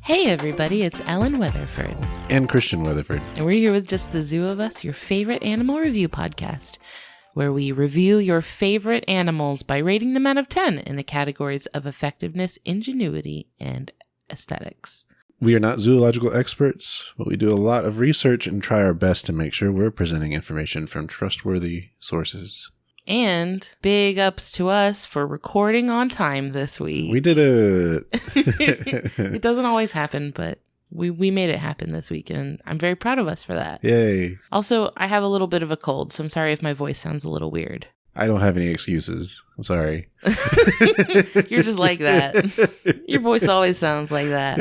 Hey everybody, it's Ellen Weatherford. And Christian Weatherford. And we're here with just the zoo of us, your favorite animal review podcast, where we review your favorite animals by rating them out of 10 in the categories of effectiveness, ingenuity, and aesthetics. We are not zoological experts, but we do a lot of research and try our best to make sure we're presenting information from trustworthy sources. And big ups to us for recording on time this week. We did it. It doesn't always happen, but we made it happen this week, and I'm very proud of us for that. Yay. Also, I have a little bit of a cold, so I'm sorry if my voice sounds a little weird. I don't have any excuses. I'm sorry. You're just like that. Your voice always sounds like that.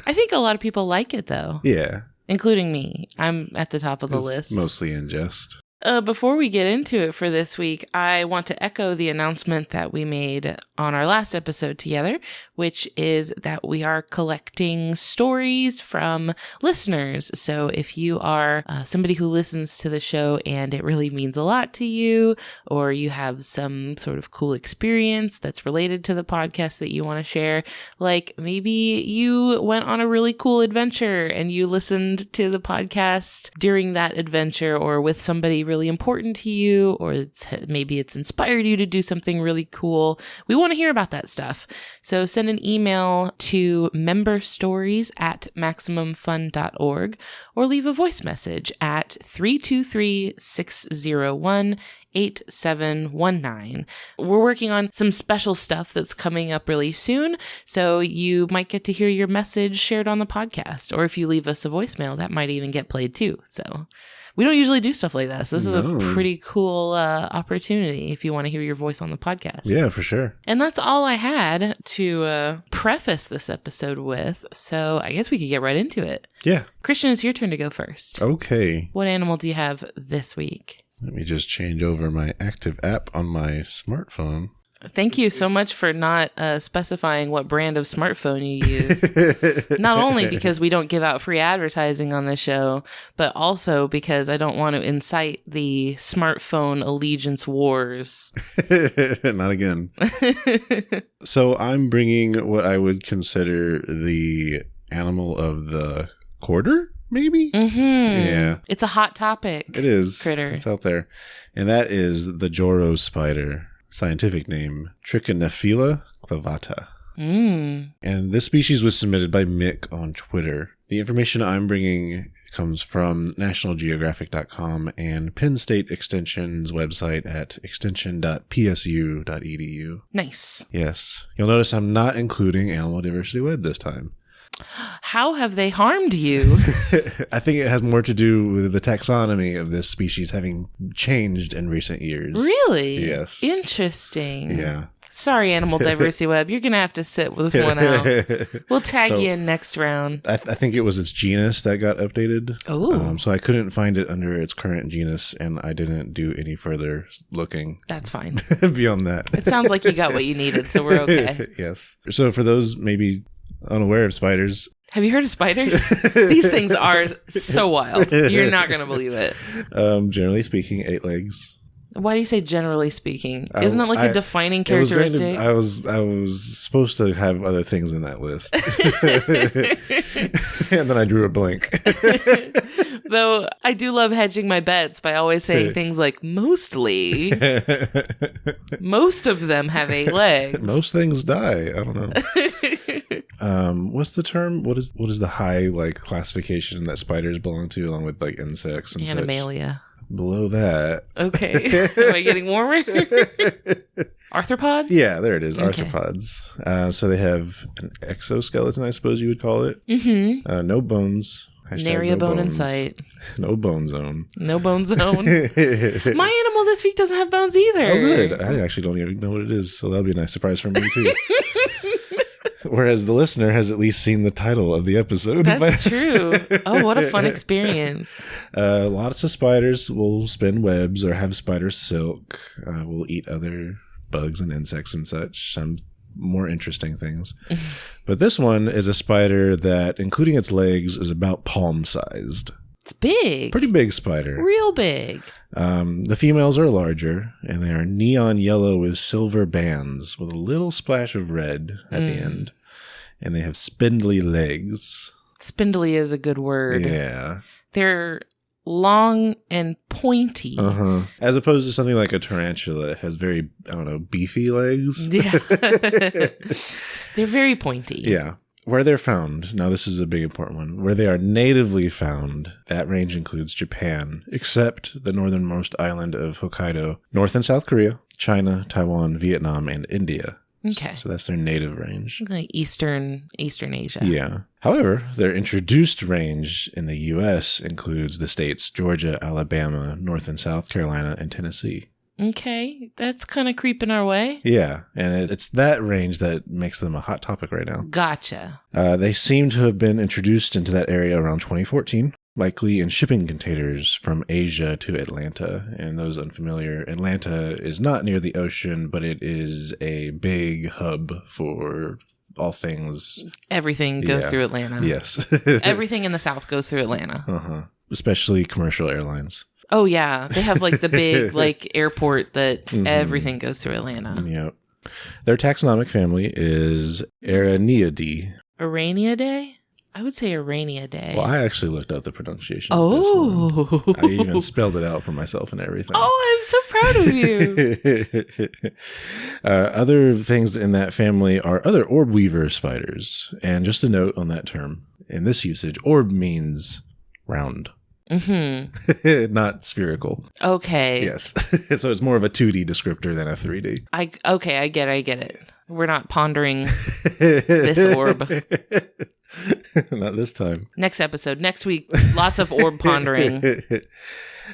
I think a lot of people like it, though. Yeah. Including me. I'm at the top of the It's list. mostly in jest. Before we get into it for this week, I want to echo the announcement that we made on our last episode together, which is that we are collecting stories from listeners. So if you are somebody who listens to the show and it really means a lot to you, or you have some sort of cool experience that's related to the podcast that you want to share, like maybe you went on a really cool adventure and you listened to the podcast during that adventure or with somebody really important to you, or maybe it's inspired you to do something really cool. We want to hear about that stuff. So send an email to memberstories@maximumfun.org or leave a voice message at 323-601-8719. We're working on some special stuff that's coming up really soon, so you might get to hear your message shared on the podcast, or if you leave us a voicemail, that might even get played too. So we don't usually do stuff like that. So this is a pretty cool opportunity if you want to hear your voice on the podcast. Yeah, for sure. And that's all I had to preface this episode with. So I guess we could get right into it. Yeah. Christian, it's your turn to go first. Okay. What animal do you have this week? Let me just change over my active app on my smartphone. Thank you so much for not specifying what brand of smartphone you use. Not only because we don't give out free advertising on the show, but also because I don't want to incite the smartphone allegiance wars. Not again. So I'm bringing what I would consider the animal of the quarter, maybe? Mm-hmm. Yeah. It's a hot topic. It is. Critter. It's out there. And that is the Joro spider. Scientific name, Trichinophila clavata. And this species was submitted by Mick on Twitter. The information I'm bringing comes from nationalgeographic.com and Penn State Extension's website at extension.psu.edu. Nice. Yes. You'll notice I'm not including Animal Diversity Web this time. How have they harmed you? I think it has more to do with the taxonomy of this species having changed in recent years. Really? Yes. Interesting. Yeah. Sorry, Animal Diversity Web. You're going to have to sit with this one out. We'll tag you in next round. I think it was its genus that got updated. Oh. So I couldn't find it under its current genus, and I didn't do any further looking. That's fine. Beyond that. It sounds like you got what you needed, so we're okay. Yes. So for those maybe unaware of spiders. Have you heard of spiders? These things are so wild. You're not going to believe it. Generally speaking, 8 legs. Why do you say generally speaking? Isn't that like a defining characteristic? I was supposed to have other things in that list. And then I drew a blank. Though I do love hedging my bets by always saying things like mostly. Most of them have 8 legs. Most things die. I don't know. What's the term? What is the high classification that spiders belong to, along with insects and Animalia. Such? Below that. Okay. Am I getting warmer? Arthropods? Yeah, there it is. Okay. Arthropods. So they have an exoskeleton, I suppose you would call it. Mm-hmm. No bones. Nary a bone in sight. No bone zone. No bone zone. My animal this week doesn't have bones either. Oh, good. I actually don't even know what it is, so that'll be a nice surprise for me, too. Whereas the listener has at least seen the title of the episode. That's true. Oh, what a fun experience. Lots of spiders will spin webs or have spider silk. Will eat other bugs and insects and such. Some more interesting things. But this one is a spider that, including its legs, is about palm-sized. It's big. Pretty big spider. Real big. The females are larger, and they are neon yellow with silver bands with a little splash of red at the end. and they have spindly legs. Spindly is a good word. Yeah. They're long and pointy. As opposed to something like a tarantula that has very, beefy legs. Yeah. They're very pointy. Yeah. Where they're found, now this is a big important one, where they are natively found, that range includes Japan, except the northernmost island of Hokkaido, North and South Korea, China, Taiwan, Vietnam, and India. Okay. So that's their native range. Like Eastern Asia. Yeah. However, their introduced range in the U.S. includes the states Georgia, Alabama, North and South Carolina, and Tennessee. Okay. That's kind of creeping our way. Yeah. And it's that range that makes them a hot topic right now. Gotcha. They seem to have been introduced into that area around 2014. Likely in shipping containers from Asia to Atlanta. And those unfamiliar, Atlanta is not near the ocean, but it is a big hub for all things. Everything goes through Atlanta. Yes. Everything in the South goes through Atlanta. Especially commercial airlines. Oh, yeah. They have like the big airport that everything goes through Atlanta. Yep. Their taxonomic family is Arrrniidae. Arrrniidae? I would say Arrrniidae. Well, I actually looked up the pronunciation of this one. I even spelled it out for myself and everything. Oh, I'm so proud of you. Other things in that family are other orb weaver spiders. And just a note on that term. In this usage, orb means round. Not spherical. Okay. Yes. So it's more of a 2D descriptor than a 3D. I get it. We're not pondering this orb. Not this time. Next episode. Next week. Lots of orb pondering.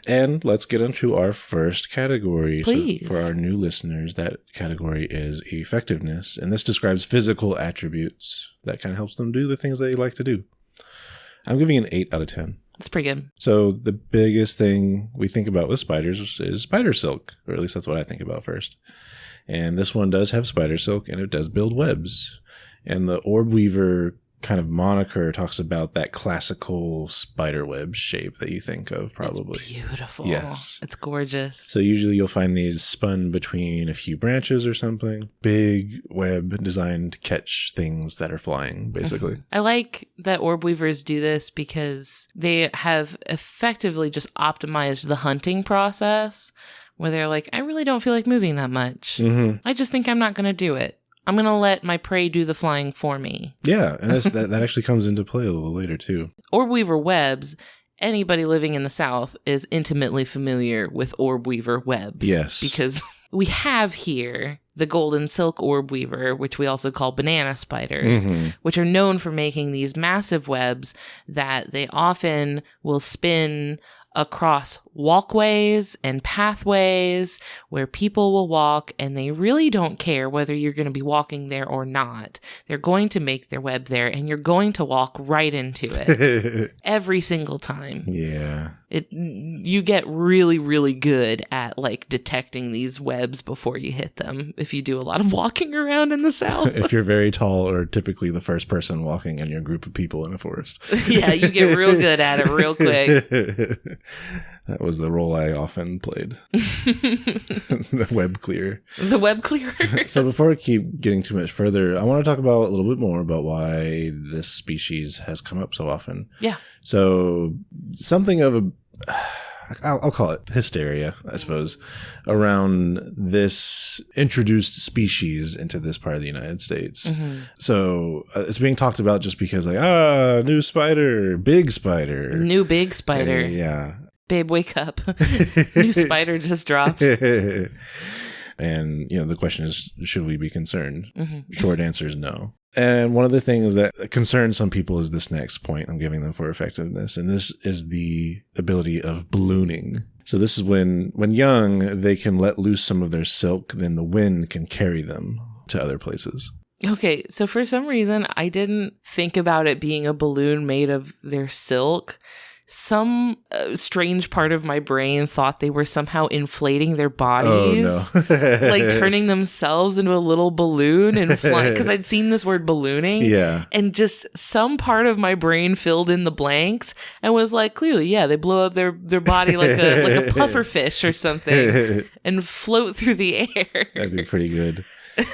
And let's get into our first category. Please. So for our new listeners, that category is effectiveness. And this describes physical attributes that kind of helps them do the things they like to do. I'm giving an 8 out of 10. That's pretty good. So the biggest thing we think about with spiders is spider silk, or at least that's what I think about first. And this one does have spider silk, and it does build webs. And the orb weaver kind of moniker talks about that classical spider web shape that you think of, probably. It's beautiful. Yes. It's gorgeous. So usually you'll find these spun between a few branches or something. Big web designed to catch things that are flying, basically. I like that orb weavers do this because they have effectively just optimized the hunting process, where they're like, I really don't feel like moving that much. I just think I'm not going to do it. I'm going to let my prey do the flying for me. Yeah, and that actually comes into play a little later, too. Orb weaver webs, anybody living in the South is intimately familiar with orb weaver webs. Yes. Because we have here the golden silk orb weaver, which we also call banana spiders, which are known for making these massive webs that they often will spin across walkways and pathways where people will walk, and they really don't care whether you're going to be walking there or not. They're going to make their web there, and you're going to walk right into it every single time. Yeah. You get really, really good at detecting these webs before you hit them if you do a lot of walking around in the South. If you're very tall or typically the first person walking in your group of people in a forest. Yeah, you get real good at it real quick. That was the role I often played. The web clear. The web clearer. So before I keep getting too much further, I want to talk about a little bit more about why this species has come up so often. Yeah. So something of I'll call it hysteria, I suppose, around this introduced species into this part of the United States. So it's being talked about just because new spider, big spider. New big spider. Yeah. Babe, wake up. New spider just dropped. And, the question is, should we be concerned? Short answer is no. And one of the things that concerns some people is this next point I'm giving them for effectiveness. And this is the ability of ballooning. So this is when young, they can let loose some of their silk, then the wind can carry them to other places. Okay, so for some reason, I didn't think about it being a balloon made of their silk. Some strange part of my brain thought they were somehow inflating their bodies, turning themselves into a little balloon and flying. Because I'd seen this word ballooning, and just some part of my brain filled in the blanks and was like, clearly, they blow up their body like a puffer fish or something and float through the air. That'd be pretty good.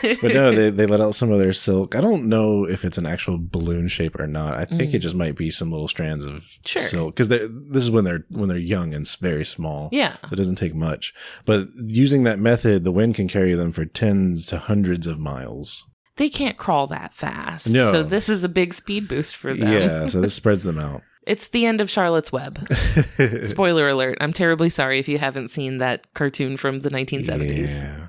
But no, they let out some of their silk. I don't know if it's an actual balloon shape or not. I think it just might be some little strands of silk, because this is when they're young and very small. Yeah. So it doesn't take much. But using that method, the wind can carry them for tens to hundreds of miles. They can't crawl that fast. No. So this is a big speed boost for them. Yeah, so this spreads them out. It's the end of Charlotte's Web. Spoiler alert. I'm terribly sorry if you haven't seen that cartoon from the 1970s. Yeah.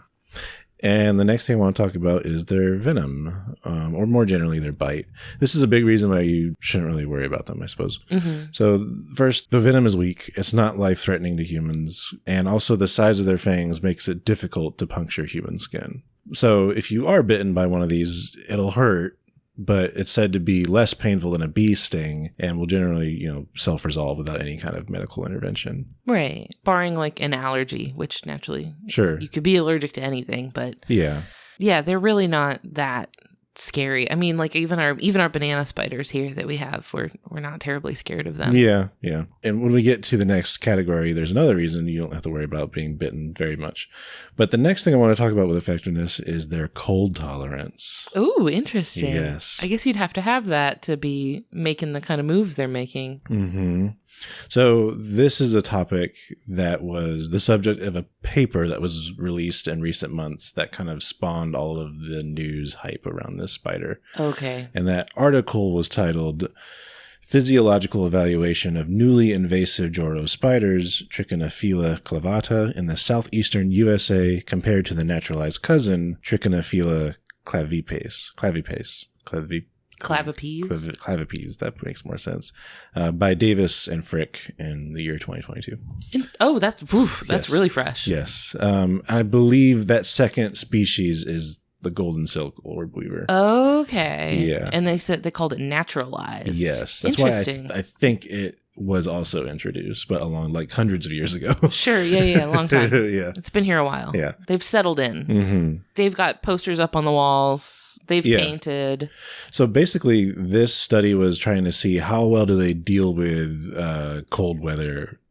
And the next thing I want to talk about is their venom, or more generally, their bite. This is a big reason why you shouldn't really worry about them, I suppose. Mm-hmm. So first, the venom is weak. It's not life-threatening to humans. And also the size of their fangs makes it difficult to puncture human skin. So if you are bitten by one of these, it'll hurt, but it's said to be less painful than a bee sting and will generally, self-resolve without any kind of medical intervention. Right. Barring like an allergy, which naturally you could be allergic to anything, but yeah, they're really not that scary. I mean, like even our banana spiders here that we have, we're not terribly scared of them. Yeah. And when we get to the next category, there's another reason you don't have to worry about being bitten very much. But the next thing I want to talk about with effectiveness is their cold tolerance. Ooh, interesting. Yes. I guess you'd have to have that to be making the kind of moves they're making. Mm-hmm. So this is a topic that was the subject of a paper that was released in recent months that kind of spawned all of the news hype around this spider. Okay. And that article was titled Physiological Evaluation of Newly Invasive Joro Spiders, Trichinophila clavata, in the southeastern USA compared to the naturalized cousin, Trichinophila clavipes. Clavipes, that makes more sense. By Davis and Frick in the year 2022. That's really fresh. Yes. I believe that second species is the golden silk orb weaver. Okay. Yeah. And they called it naturalized. Yes. That's why I think it was also introduced, but along like hundreds of years ago. Sure. Yeah. A long time. Yeah. It's been here a while. Yeah. They've settled in. Mm-hmm. They've got posters up on the walls. They've painted. So basically, this study was trying to see how well do they deal with cold weather,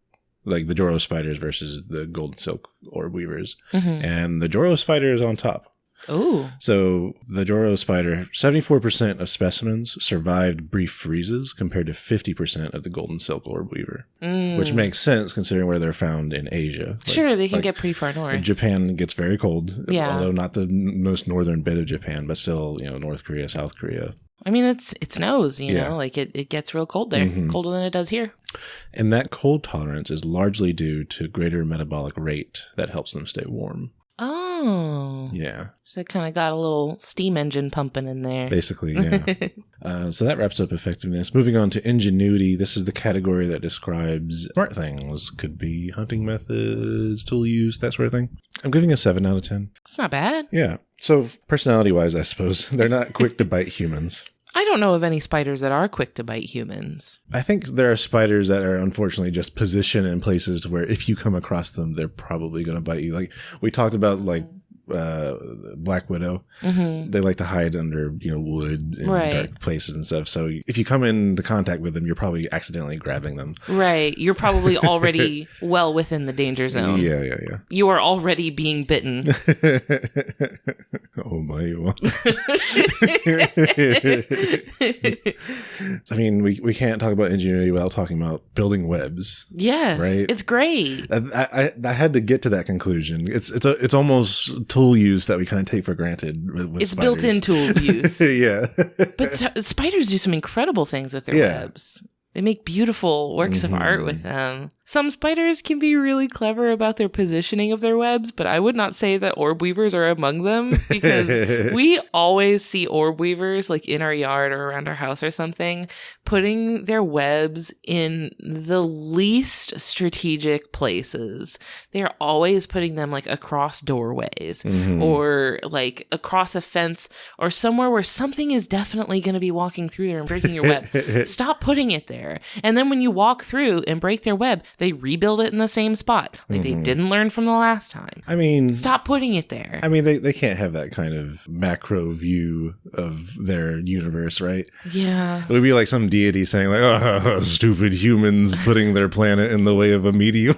like the Joro spiders versus the golden silk orb weavers. Mm-hmm. And the Joro spider is on top. Oh. So the Joro spider, 74% of specimens survived brief freezes compared to 50% of the golden silk orb weaver, which makes sense considering where they're found in Asia. Sure, they can get pretty far north. Japan gets very cold, although not the most northern bit of Japan, but still, North Korea, South Korea. I mean, it snows, you know, like it gets real cold there, colder than it does here. And that cold tolerance is largely due to greater metabolic rate that helps them stay warm. Oh. Yeah. So it kind of got a little steam engine pumping in there. Basically, yeah. So that wraps up effectiveness. Moving on to ingenuity. This is the category that describes smart things. Could be hunting methods, tool use, that sort of thing. I'm giving a 7 out of 10. It's not bad. Yeah. So personality-wise, I suppose, they're not quick to bite humans. I don't know of any spiders that are quick to bite humans. I think there are spiders that are unfortunately just positioned in places to where if you come across them, they're probably going to bite you. Like we talked about, like Black Widow. Mm-hmm. They like to hide under wood and dark places and stuff. So if you come into contact with them, you're probably accidentally grabbing them. Right. You're probably already well within the danger zone. Yeah. You are already being bitten. Oh my! I mean, we can't talk about ingenuity without talking about building webs. Yes, right? It's great. I had to get to that conclusion. It's almost tool use that we kind of take for granted with it's spiders. built-in tool use. Yeah. But spiders do some incredible things with their webs. They make beautiful works of art with them. Some spiders can be really clever about their positioning of their webs, but I would not say that orb weavers are among them, because we always see orb weavers like in our yard or around our house or something, putting their webs in the least strategic places. They're always putting them like across doorways or like across a fence or somewhere where something is definitely going to be walking through there and breaking your web. Stop putting it there. And then when you walk through and break their web, they rebuild it in the same spot. Like they didn't learn from the last time. I mean, stop putting it there. I mean, they can't have that kind of macro view of their universe, right? Yeah. It would be like some deity saying like, oh, stupid humans putting their planet in the way of a meteor.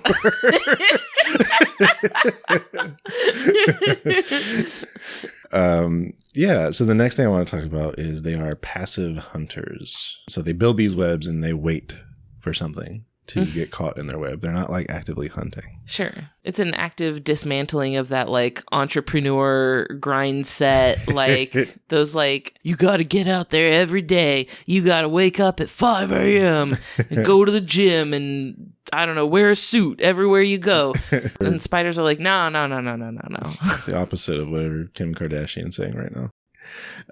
Yeah, so the next thing I want to talk about is they are passive hunters. So they build these webs and they wait for something to get caught in their web. They're not like actively hunting. Sure. It's an active dismantling of that like entrepreneur grind set, like those like, you got to get out there every day. You got to wake up at 5 a.m. and go to the gym and I don't know, wear a suit everywhere you go. And spiders are like, no. It's the opposite of whatever Kim Kardashian's saying right now.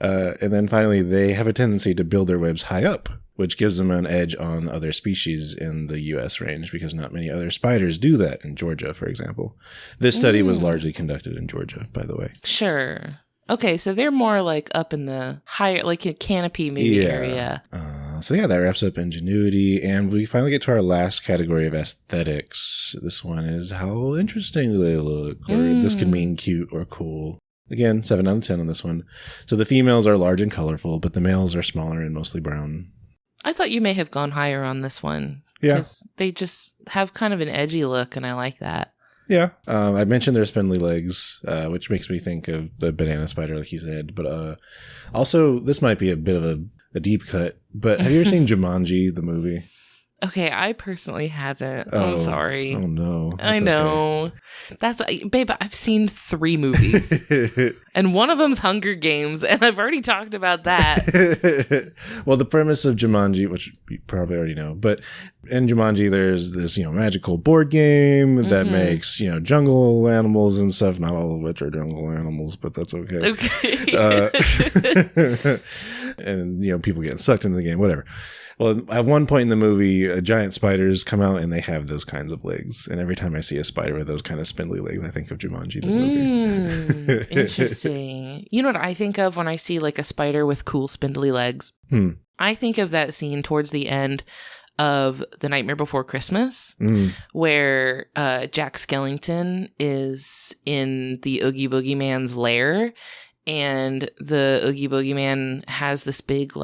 And then finally, they have a tendency to build their webs high up, which gives them an edge on other species in the U.S. range because not many other spiders do that in Georgia, for example. This study was largely conducted in Georgia, by the way. Sure. Okay, so they're more like up in the higher, like a canopy maybe area. So yeah, that wraps up ingenuity, and we finally get to our last category of aesthetics. This one is how interesting do they look, or this could mean cute or cool. Again, 7 out of 10 on this one. So the females are large and colorful, but the males are smaller and mostly brown. I thought you may have gone higher on this one. Yeah. Because they just have kind of an edgy look, and I like that. Yeah. I mentioned their spindly legs, which makes me think of the banana spider, like you said. But also, this might be a bit of a deep cut, but have you ever seen Jumanji, the movie? Okay, I personally haven't. I'm sorry. Oh, no. I know. Okay. Babe, I've seen 3 movies. And one of them's Hunger Games, and I've already talked about that. Well, the premise of Jumanji, which you probably already know, but in Jumanji, there's this, magical board game that makes, jungle animals and stuff. Not all of which are jungle animals, but that's okay. Okay. And, people getting sucked into the game, whatever. Well, at one point in the movie, giant spiders come out and they have those kinds of legs. And every time I see a spider with those kind of spindly legs, I think of Jumanji, the movie. Interesting. You know what I think of when I see like a spider with cool spindly legs? I think of that scene towards the end of The Nightmare Before Christmas, where Jack Skellington is in the Oogie Boogie Man's lair. And the Oogie Boogie Man has this big,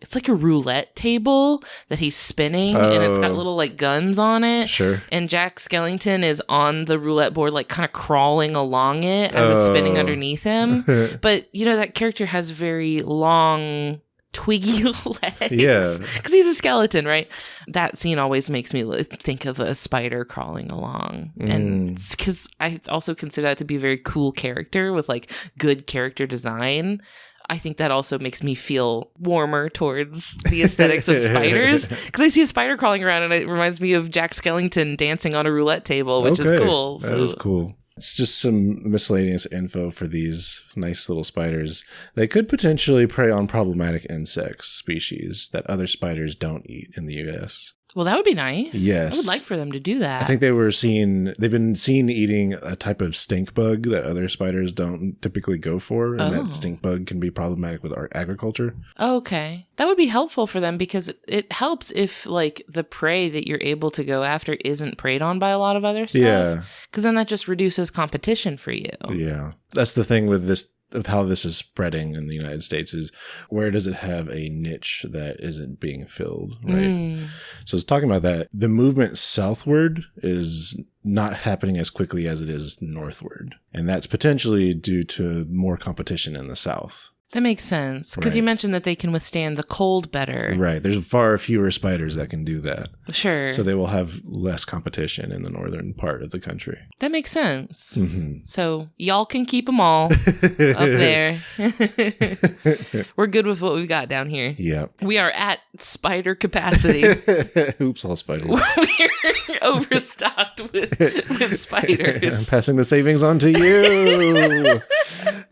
it's like a roulette table that he's spinning, and it's got little, guns on it. Sure. And Jack Skellington is on the roulette board, kind of crawling along it as it's spinning underneath him. But, that character has very long, twiggy legs. Yeah. Because he's a skeleton, right? That scene always makes me think of a spider crawling along. And because I also consider that to be a very cool character with good character design. I think that also makes me feel warmer towards the aesthetics of spiders. Because I see a spider crawling around and it reminds me of Jack Skellington dancing on a roulette table, which is cool. That is cool. It's just some miscellaneous info for these nice little spiders. They could potentially prey on problematic insect species that other spiders don't eat in the U.S. Well, that would be nice. Yes. I would like for them to do that. I think they've been seen eating a type of stink bug that other spiders don't typically go for. And that stink bug can be problematic with our agriculture. Okay. That would be helpful for them because it helps if the prey that you're able to go after isn't preyed on by a lot of other stuff. Yeah. Because then that just reduces competition for you. Yeah. That's the thing with this. Of how this is spreading in the United States is where does it have a niche that isn't being filled, right? So it's talking about that. The movement southward is not happening as quickly as it is northward. And that's potentially due to more competition in the south. That makes sense. Because you mentioned that they can withstand the cold better. Right. There's far fewer spiders that can do that. Sure. So they will have less competition in the northern part of the country. That makes sense. So y'all can keep them all up there. We're good with what we've got down here. Yeah. We are at spider capacity. Oops, all spiders. We're overstocked with spiders. I'm passing the savings on to you.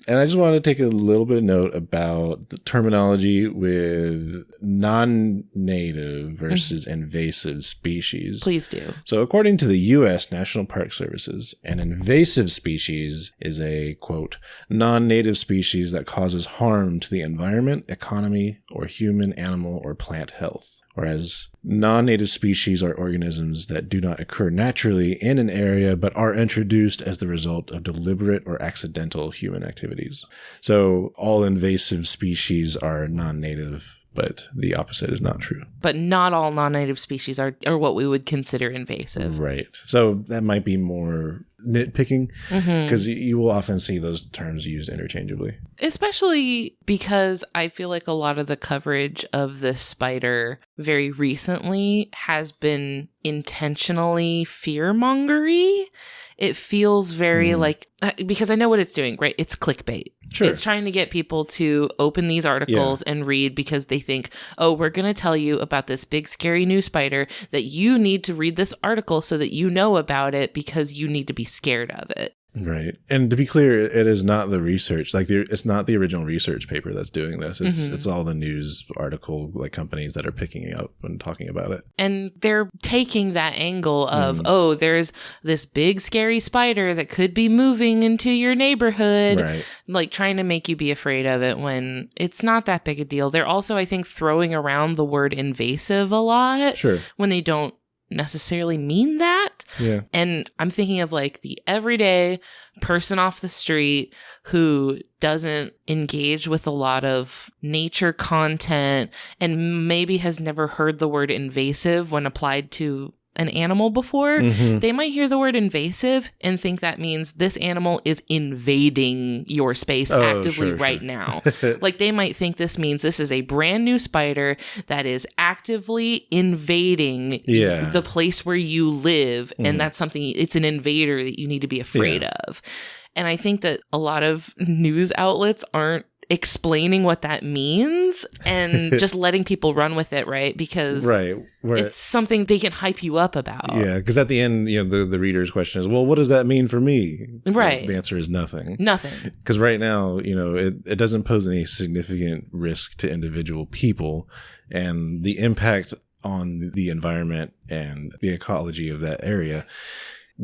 And I just want to take a little bit of note about the terminology with non-native versus invasive species. Please do. So according to the U.S. National Park Services, an invasive species is a, quote, non-native species that causes harm to the environment, economy, or human, animal, or plant health. Whereas non-native species are organisms that do not occur naturally in an area but are introduced as the result of deliberate or accidental human activities. So all invasive species are non-native, but the opposite is not true. But not all non-native species are what we would consider invasive. Right. So that might be more nitpicking, because you will often see those terms used interchangeably. Especially because I feel like a lot of the coverage of this spider very recently has been intentionally fear-mongery. It feels very like, because I know what it's doing, right? It's clickbait. Sure. It's trying to get people to open these articles and read because they think, oh, we're going to tell you about this big scary new spider that you need to read this article so that you know about it because you need to be scared of it. Right. And to be clear, it is not the research. Like, it's not the original research paper that's doing this. It's all the news article, like, companies that are picking it up and talking about it. And they're taking that angle of, oh, there's this big scary spider that could be moving into your neighborhood. Right. Like, trying to make you be afraid of it when it's not that big a deal. They're also, I think, throwing around the word invasive a lot. Sure. When they don't necessarily mean that. Yeah. And I'm thinking of like the everyday person off the street who doesn't engage with a lot of nature content and maybe has never heard the word invasive when applied to an animal before. They might hear the word invasive and think that means this animal is invading your space actively right now. Like, they might think this means this is a brand new spider that is actively invading the place where you live. And that's something, it's an invader that you need to be afraid of. And I think that a lot of news outlets aren't explaining what that means and just letting people run with it, right? Because it's something they can hype you up about. Yeah, because at the end, you know, the reader's question is, well, what does that mean for me? Right. Well, the answer is nothing. Nothing. Because right now, you know, it doesn't pose any significant risk to individual people, and the impact on the environment and the ecology of that area,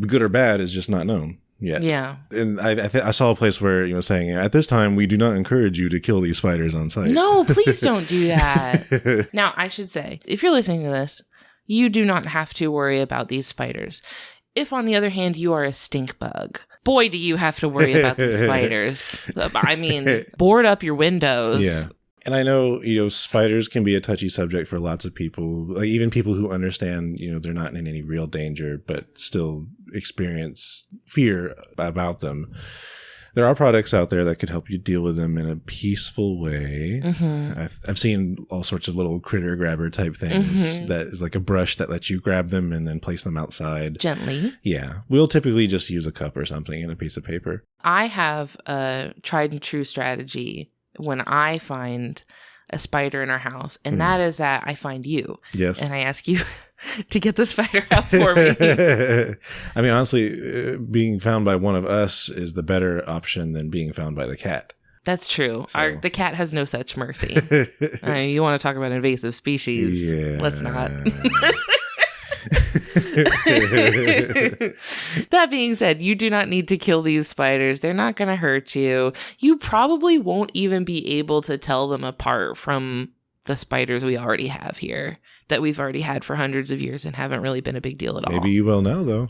good or bad, is just not known yet. Yeah. And I saw a place where, you know, saying, at this time, we do not encourage you to kill these spiders on site. No, please don't do that. Now, I should say, if you're listening to this, you do not have to worry about these spiders. If, on the other hand, you are a stink bug, boy, do you have to worry about these spiders. I mean, board up your windows. Yeah. And I know, you know, spiders can be a touchy subject for lots of people, like even people who understand, you know, they're not in any real danger, but still experience fear about them. There are products out there that could help you deal with them in a peaceful way. I've seen all sorts of little critter grabber type things that is like a brush that lets you grab them and then place them outside. Gently. Yeah. We'll typically just use a cup or something and a piece of paper. I have a tried and true strategy when I find a spider in our house, and that is that I find you. Yes. And I ask you to get the spider out for me. I mean, honestly, being found by one of us is the better option than being found by the cat. That's true. So. The cat has no such mercy. I mean, you want to talk about invasive species? Yeah. Let's not. That being said, you do not need to kill these spiders. They're not going to hurt you. You probably won't even be able to tell them apart from the spiders we already have here that we've already had for hundreds of years and haven't really been a big deal at all. Maybe you will now, though,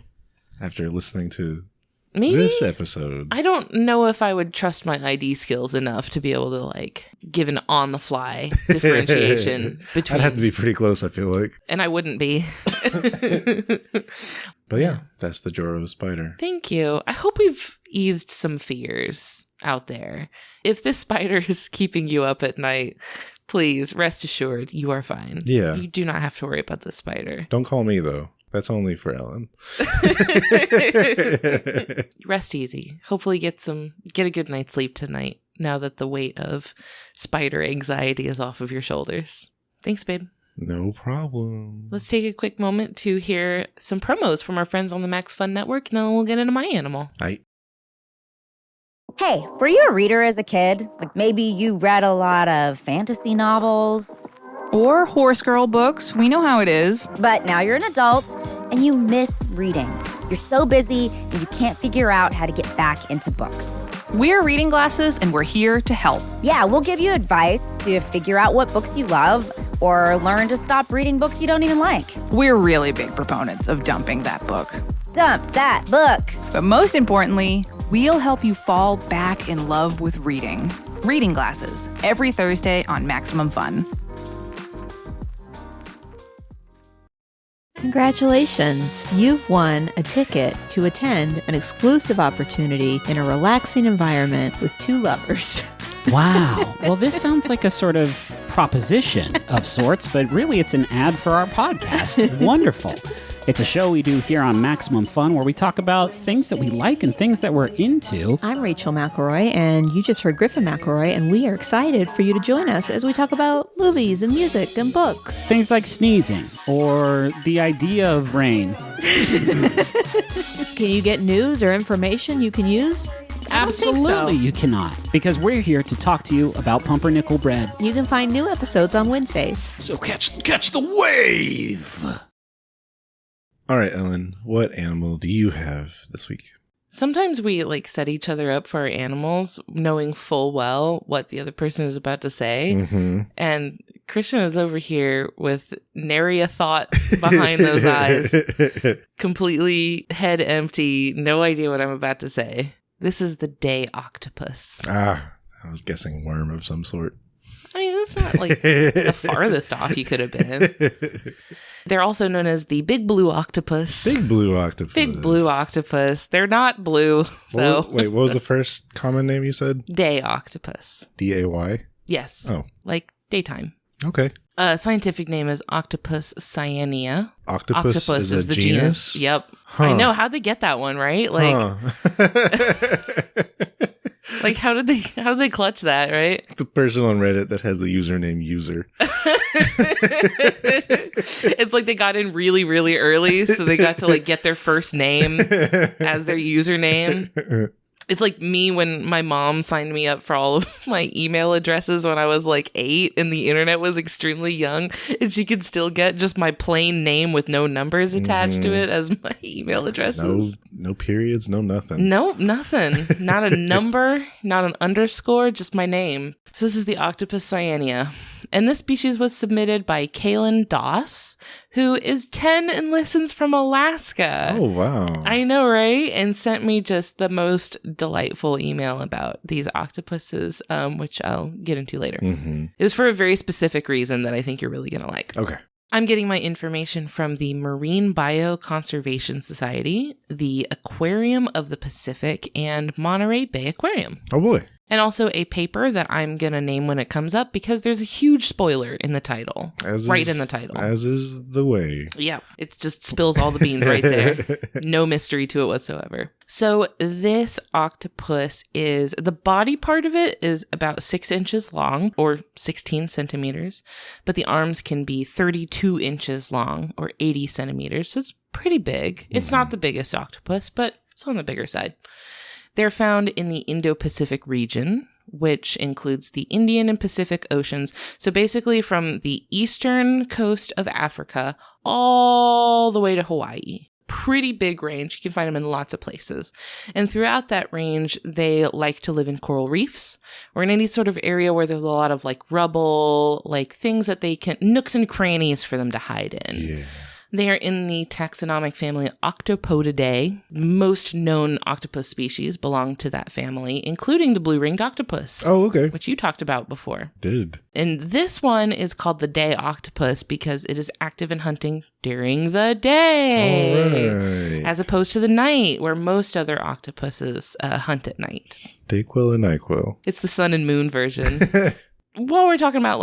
after listening to this episode. I don't know if I would trust my ID skills enough to be able to like give an on-the-fly differentiation between. I'd have to be pretty close, I feel like. And I wouldn't be. But yeah, that's the Joro spider. Thank you. I hope we've eased some fears out there. If this spider is keeping you up at night, please rest assured you are fine. Yeah. You do not have to worry about the spider. Don't call me, though. That's only for Ellen. Rest easy. Hopefully get a good night's sleep tonight now that the weight of spider anxiety is off of your shoulders. Thanks, babe. No problem. Let's take a quick moment to hear some promos from our friends on the Max Fun Network, and then we'll get into my animal. Hey, were you a reader as a kid? Like maybe you read a lot of fantasy novels? Or horse girl books. We know how it is. But now you're an adult and you miss reading. You're so busy and you can't figure out how to get back into books. We're Reading Glasses and we're here to help. Yeah, we'll give you advice to figure out what books you love or learn to stop reading books you don't even like. We're really big proponents of dumping that book. Dump that book. But most importantly, we'll help you fall back in love with reading. Reading Glasses, every Thursday on Maximum Fun. Congratulations! You've won a ticket to attend an exclusive opportunity in a relaxing environment with two lovers. Wow. Well, this sounds like a sort of proposition of sorts, but really it's an ad for our podcast. Wonderful. It's a show we do here on Maximum Fun where we talk about things that we like and things that we're into. I'm Rachel McElroy, and you just heard Griffin McElroy, and we are excited for you to join us as we talk about movies and music and books. Things like sneezing or the idea of rain. Can you get news or information you can use? Absolutely you cannot, because we're here to talk to you about pumpernickel bread. You can find new episodes on Wednesdays. So catch the wave! All right, Ellen, what animal do you have this week? Sometimes we set each other up for our animals, knowing full well what the other person is about to say. Mm-hmm. And Christian is over here with nary a thought behind those eyes, completely head empty, no idea what I'm about to say. This is the day octopus. I was guessing worm of some sort. I mean, that's not the farthest off you could have been. They're also known as the big blue octopus. Big blue octopus. Big blue octopus. They're not blue, though. Wait, what was the first common name you said? Day octopus. D-A-Y? Yes. Oh. Like daytime. Okay. Scientific name is Octopus cyanea. Octopus is the genus? Yep. Huh. I know. How'd they get that one, right? How did they clutch that, right? The person on Reddit that has the username user. It's like they got in really, really early, so they got to get their first name as their username. It's like me when my mom signed me up for all of my email addresses when I was 8 and the internet was extremely young, and she could still get just my plain name with no numbers attached to it as my email addresses. No periods, no nothing. Nope, nothing. Not a number, not an underscore, just my name. So this is the Octopus cyanea. And this species was submitted by Kaylin Doss, who is 10 and listens from Alaska. Oh, wow. I know, right? And sent me just the most delightful email about these octopuses, which I'll get into later. Mm-hmm. It was for a very specific reason that I think you're really going to like. Okay. I'm getting my information from the Marine Bioconservation Society, the Aquarium of the Pacific, and Monterey Bay Aquarium. Oh, boy. And also a paper that I'm going to name when it comes up because there's a huge spoiler in the title. In the title. As is the way. Yeah, it just spills all the beans right there. No mystery to it whatsoever. So this octopus the body part of it is about 6 inches long, or 16 centimeters, but the arms can be 32 inches long, or 80 centimeters, so it's pretty big. It's not the biggest octopus, but it's on the bigger side. They're found in the Indo-Pacific region, which includes the Indian and Pacific Oceans. So basically from the eastern coast of Africa all the way to Hawaii. Pretty big range. You can find them in lots of places. And throughout that range, they like to live in coral reefs or in any sort of area where there's a lot of rubble, things that nooks and crannies for them to hide in. Yeah. They are in the taxonomic family Octopusidae. Most known octopus species belong to that family, including the blue-ringed octopus. Oh, okay. Which you talked about before. Did. And this one is called the day octopus because it is active in hunting during the day. All right. As opposed to the night, where most other octopuses hunt at night. Dayquil and NyQuil. It's the sun and moon version. While we're talking about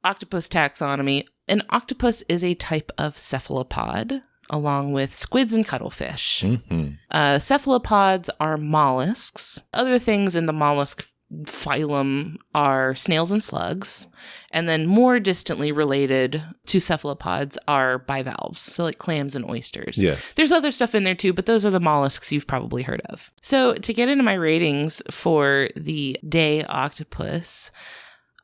octopus taxonomy, an octopus is a type of cephalopod, along with squids and cuttlefish. Mm-hmm. Cephalopods are mollusks. Other things in the mollusk phylum are snails and slugs. And then more distantly related to cephalopods are bivalves, so clams and oysters. Yeah. There's other stuff in there too, but those are the mollusks you've probably heard of. So to get into my ratings for the day octopus,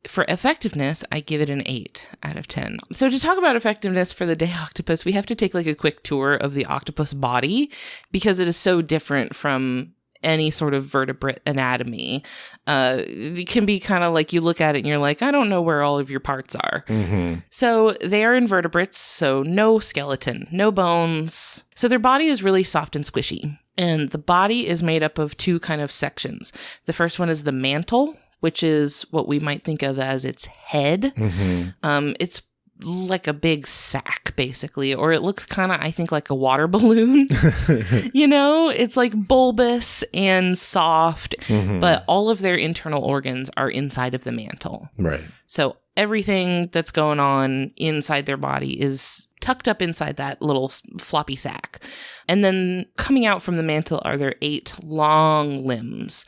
for effectiveness, I give it an 8 out of 10. So to talk about effectiveness for the day octopus, we have to take a quick tour of the octopus body because it is so different from any sort of vertebrate anatomy. It can be kind of you look at it and you're I don't know where all of your parts are. Mm-hmm. So they are invertebrates, so no skeleton, no bones. So their body is really soft and squishy. And the body is made up of 2 kind of sections. The first one is the mantle, which is what we might think of as its head. Mm-hmm. It's like a big sack, basically, or it looks kind of, I think, like a water balloon. It's like bulbous and soft, but all of their internal organs are inside of the mantle. Right. So everything that's going on inside their body is tucked up inside that little floppy sack. And then coming out from the mantle are their 8 long limbs.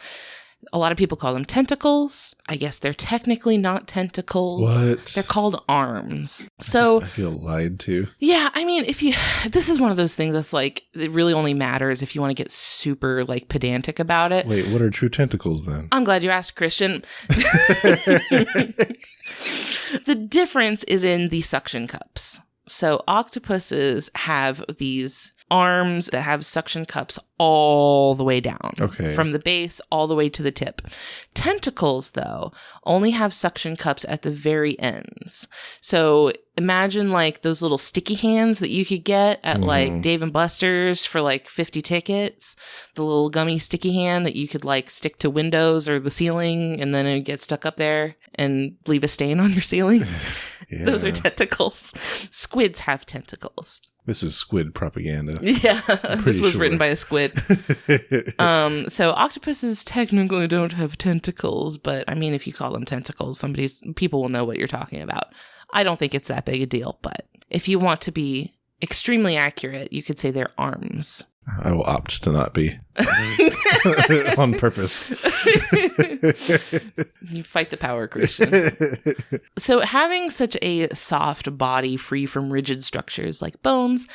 A lot of people call them tentacles. I guess they're technically not tentacles. What? They're called arms. So I feel lied to. Yeah, I mean, this is one of those things that's like, it really only matters if you want to get super like pedantic about it. Wait, what are true tentacles then? I'm glad you asked, Christian. The difference is in the suction cups. So octopuses have these arms that have suction cups all the way down. Okay. From the base all the way to the tip. Tentacles, though, only have suction cups at the very ends. So imagine like those little sticky hands that you could get at like Dave & Buster's for like 50 tickets. The little gummy sticky hand that you could like stick to windows or the ceiling and then it would get stuck up there and leave a stain on your ceiling. Yeah. Those are tentacles. Squids have tentacles. This is squid propaganda. Yeah, this was sure. written by a squid. So octopuses technically don't have tentacles, but I mean, if you call them tentacles, people will know what you're talking about. I don't think it's that big a deal, but if you want to be extremely accurate, you could say they're arms. I will opt to not be. On purpose. You fight the power, Christian. So having such a soft body free from rigid structures like bones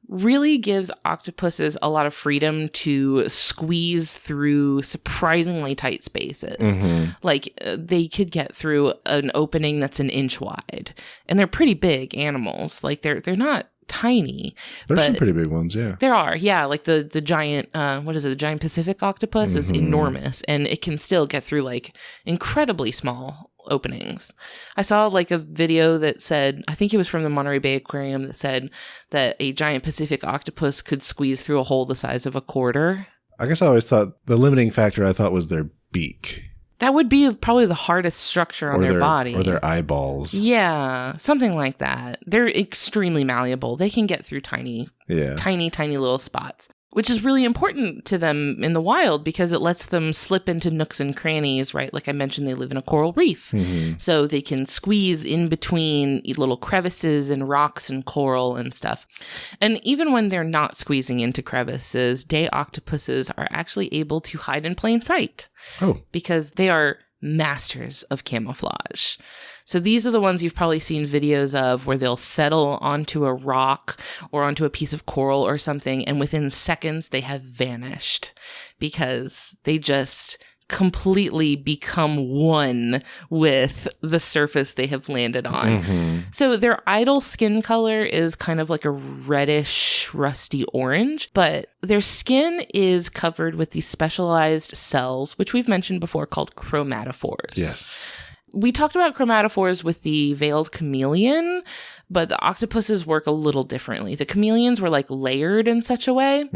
really gives octopuses a lot of freedom to squeeze through surprisingly tight spaces. Like they could get through an opening that's 1 inch wide, and they're pretty big animals. Like they're not tiny. There's some pretty big ones, yeah. There are, yeah. Like the giant, the giant Pacific octopus is enormous, and it can still get through like incredibly small openings. I saw like a video that said, I think it was from the Monterey Bay Aquarium, that said that a giant Pacific octopus could squeeze through a hole the size of a quarter. I guess I always thought the limiting factor was their beak. That would be probably the hardest structure on their body. Or their eyeballs. Yeah, something like that. They're extremely malleable. They can get through tiny little spots, which is really important to them in the wild because it lets them slip into nooks and crannies, right? Like I mentioned, they live in a coral reef. So they can squeeze in between little crevices and rocks and coral and stuff. And even when they're not squeezing into crevices, day octopuses are actually able to hide in plain sight. Oh. Because they are masters of camouflage. So these are the ones you've probably seen videos of where they'll settle onto a rock or onto a piece of coral or something, and within seconds they have vanished because they just completely become one with the surface they have landed on. So their idle skin color is kind of like a reddish, rusty orange, but their skin is covered with these specialized cells, which we've mentioned before, called chromatophores. Yes. We talked about chromatophores with the veiled chameleon, but the octopuses work a little differently. The chameleons were like layered in such a way,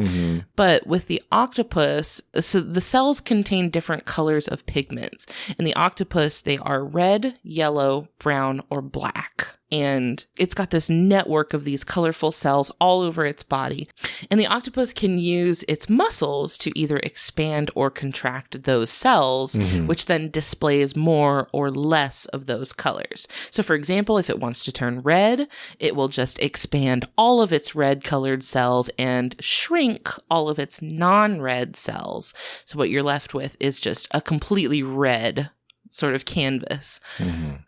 but with the octopus, so the cells contain different colors of pigments. In the octopus, they are red, yellow, brown, or black. And it's got this network of these colorful cells all over its body. And the octopus can use its muscles to either expand or contract those cells, which then displays more or less of those colors. So for example, if it wants to turn red, it will just expand all of its red colored cells and shrink all of its non-red cells. So what you're left with is just a completely red sort of canvas.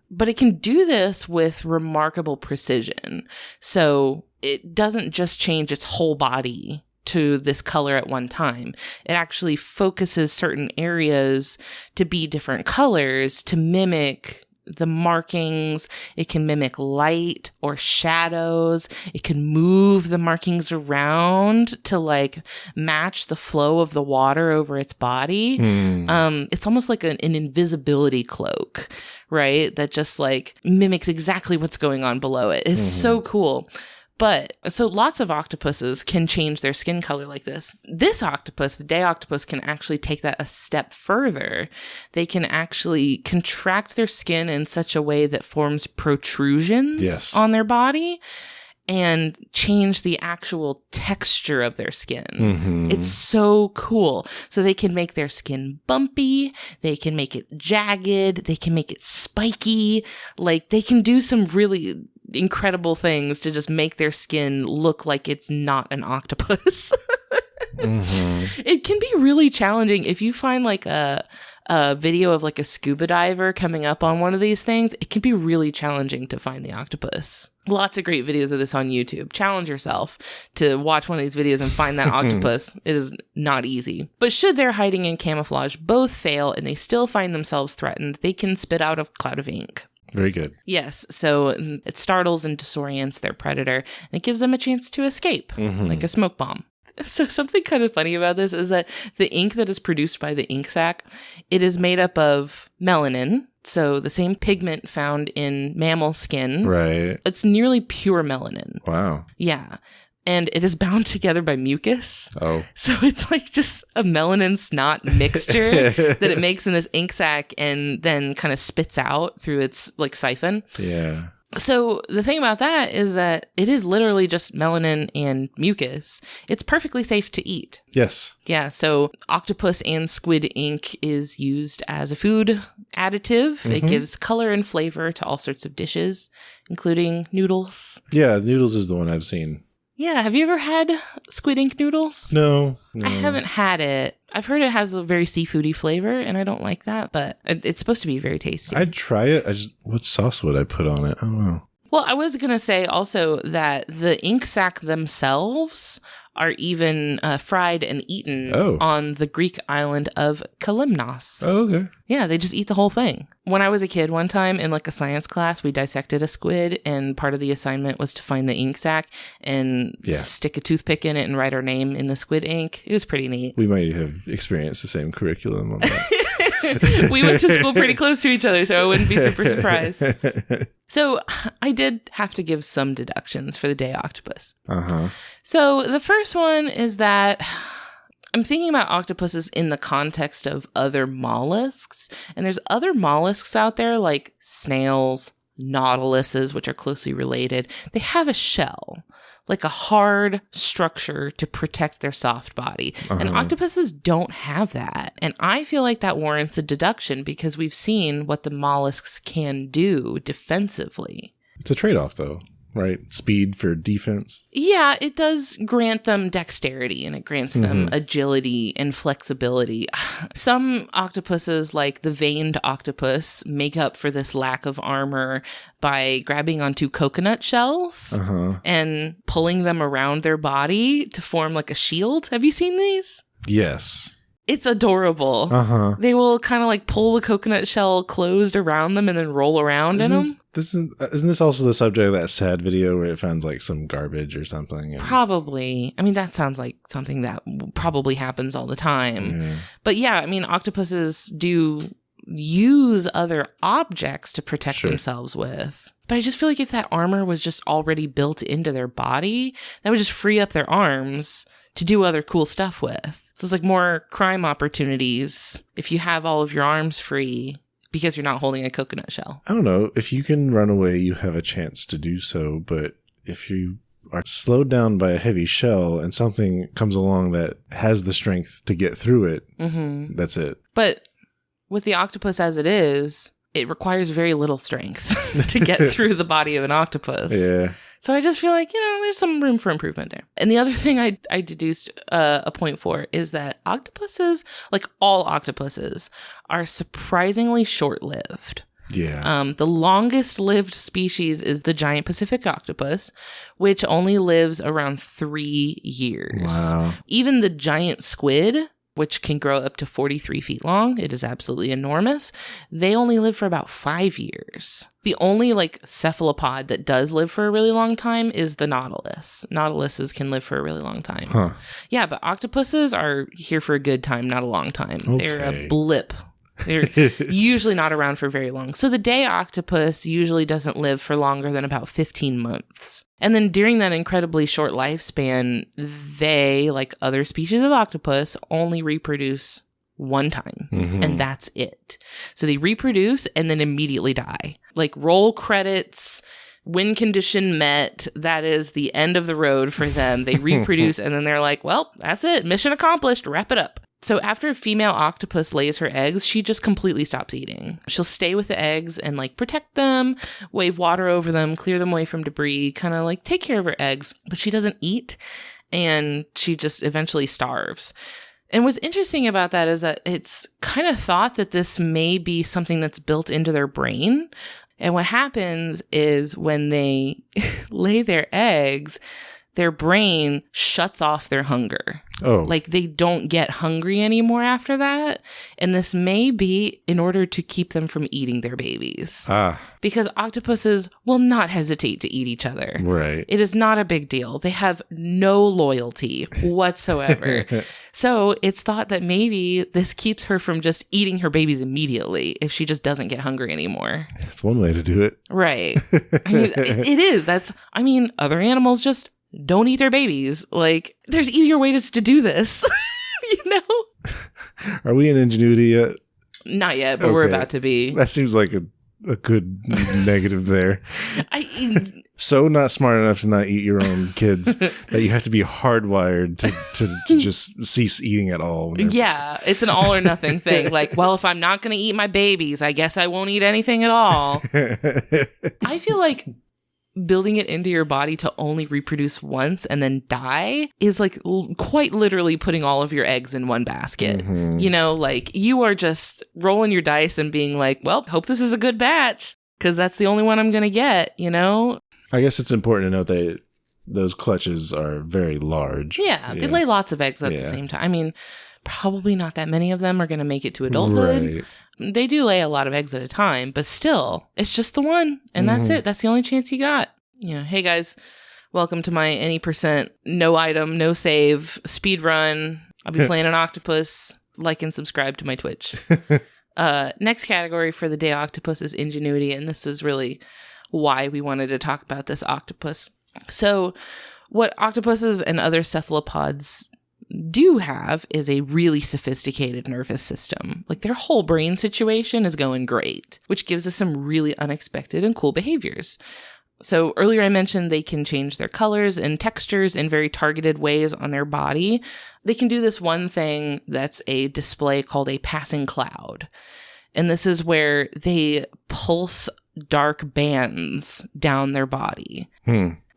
But it can do this with remarkable precision. So it doesn't just change its whole body to this color at one time. It actually focuses certain areas to be different colors to mimic the markings. It can mimic light or shadows. It can move the markings around to like match the flow of the water over its body. It's almost like an invisibility cloak, right? That just like mimics exactly what's going on below it. It's so cool. But so lots of octopuses can change their skin color like this. This octopus, the day octopus, can actually take that a step further. They can actually contract their skin in such a way that forms protrusions on their body and change the actual texture of their skin. It's so cool. So they can make their skin bumpy, they can make it jagged, they can make it spiky. Like, they can do some really incredible things to just make their skin look like it's not an octopus. It can be really challenging if you find like a video of like a scuba diver coming up on one of these things. It can be really challenging to find the octopus. Lots of great videos of this on YouTube. Challenge yourself to watch one of these videos and find that octopus. It is not easy. But should their hiding and camouflage both fail and they still find themselves threatened, they can spit out a cloud of ink. Very good. Yes, so it startles and disorients their predator, and it gives them a chance to escape, like a smoke bomb. So something kind of funny about this is that the ink that is produced by the ink sac, it is made up of melanin, so the same pigment found in mammal skin. Right. It's nearly pure melanin. Wow. Yeah. And it is bound together by mucus. Oh. So it's like just a melanin snot mixture that it makes in this ink sac and then kind of spits out through its like siphon. Yeah. So the thing about that is that it is literally just melanin and mucus. It's perfectly safe to eat. Yes. Yeah, so octopus and squid ink is used as a food additive. It gives color and flavor to all sorts of dishes, including noodles. Yeah, noodles is the one I've seen. Yeah, have you ever had squid ink noodles? No. I haven't had it. I've heard it has a very seafoody flavor, and I don't like that, but it's supposed to be very tasty. I'd try it. What sauce would I put on it? I don't know. Well, I was going to say also that the ink sac themselves are even fried and eaten on the Greek island of Kalymnos. Oh, okay. Yeah, they just eat the whole thing. When I was a kid, one time in like a science class, we dissected a squid, and part of the assignment was to find the ink sac and stick a toothpick in it and write our name in the squid ink. It was pretty neat. We might have experienced the same curriculum on that. We went to school pretty close to each other, so I wouldn't be super surprised. So I did have to give some deductions for the day octopus. So the first one is that I'm thinking about octopuses in the context of other mollusks. And there's other mollusks out there like snails, nautiluses, which are closely related. They have a shell, like a hard structure to protect their soft body. And octopuses don't have that. And I feel like that warrants a deduction because we've seen what the mollusks can do defensively. It's a trade-off, though, right? Speed for defense. Yeah, it does grant them dexterity and it grants them agility and flexibility. Some octopuses, like the veined octopus, make up for this lack of armor by grabbing onto coconut shells and pulling them around their body to form like a shield. Have you seen these? Yes. It's adorable. They will kind of like pull the coconut shell closed around them and then roll around in them. Isn't this also the subject of that sad video where it finds like some garbage or something? Probably. I mean, that sounds like something that probably happens all the time. But yeah, I mean, octopuses do use other objects to protect themselves with. But I just feel like if that armor was just already built into their body, that would just free up their arms to do other cool stuff with. So it's like more crime opportunities if you have all of your arms free because you're not holding a coconut shell. I don't know. If you can run away, you have a chance to do so. But if you are slowed down by a heavy shell and something comes along that has the strength to get through it, that's it. But with the octopus as it is, it requires very little strength to get through the body of an octopus. Yeah. So I just feel like, there's some room for improvement there. And the other thing I deduced a point for is that octopuses, like all octopuses, are surprisingly short-lived. Yeah. The longest lived species is the giant Pacific octopus, which only lives around 3 years. Wow. Even the giant squid, which can grow up to 43 feet long. It is absolutely enormous. They only live for about 5 years. The only cephalopod that does live for a really long time is the nautilus. Nautiluses can live for a really long time. Yeah, but octopuses are here for a good time, not a long time. Okay. They're a blip. They're usually not around for very long. So the day octopus usually doesn't live for longer than about 15 months. And then during that incredibly short lifespan, they, like other species of octopus, only reproduce one time, and that's it. So they reproduce and then immediately die. Like, roll credits, win condition met. That is the end of the road for them. They reproduce and then they're like, well, that's it. Mission accomplished. Wrap it up. So after a female octopus lays her eggs, she just completely stops eating. She'll stay with the eggs and like protect them, wave water over them, clear them away from debris, kind of like take care of her eggs. But she doesn't eat, and she just eventually starves. And what's interesting about that is that it's kind of thought that this may be something that's built into their brain. And what happens is when they lay their eggs, their brain shuts off their hunger. Oh. Like, they don't get hungry anymore after that. And this may be in order to keep them from eating their babies. Because octopuses will not hesitate to eat each other. Right. It is not a big deal. They have no loyalty whatsoever. So it's thought that maybe this keeps her from just eating her babies immediately if she just doesn't get hungry anymore. That's one way to do it. Right. I mean, it is. Other animals just don't eat their babies. Like, there's easier ways to do this, you know? Are we in Ingenuity yet? Not yet, but we're about to be. That seems like a good negative there. So not smart enough to not eat your own kids that you have to be hardwired to just cease eating at all. Yeah, it's an all or nothing thing. Like, well, if I'm not going to eat my babies, I guess I won't eat anything at all. I feel like building it into your body to only reproduce once and then die is like quite literally putting all of your eggs in one basket. You know, like, you are just rolling your dice and being like, well, hope this is a good batch because that's the only one I'm going to get, you know? I guess it's important to note that those clutches are very large. Yeah, they lay lots of eggs at the same time. I mean, probably not that many of them are going to make it to adulthood. Right. They do lay a lot of eggs at a time, but still, it's just the one, and that's it. That's the only chance you got. You know, hey guys, welcome to my any %, no item, no save, speed run. I'll be playing an octopus. Like and subscribe to my Twitch. Next category for the day octopus is ingenuity, and this is really why we wanted to talk about this octopus. So what octopuses and other cephalopods do have is a really sophisticated nervous system. Like, their whole brain situation is going great, which gives us some really unexpected and cool behaviors. So earlier I mentioned they can change their colors and textures in very targeted ways on their body. They can do this one thing that's a display called a passing cloud. And this is where they pulse dark bands down their body.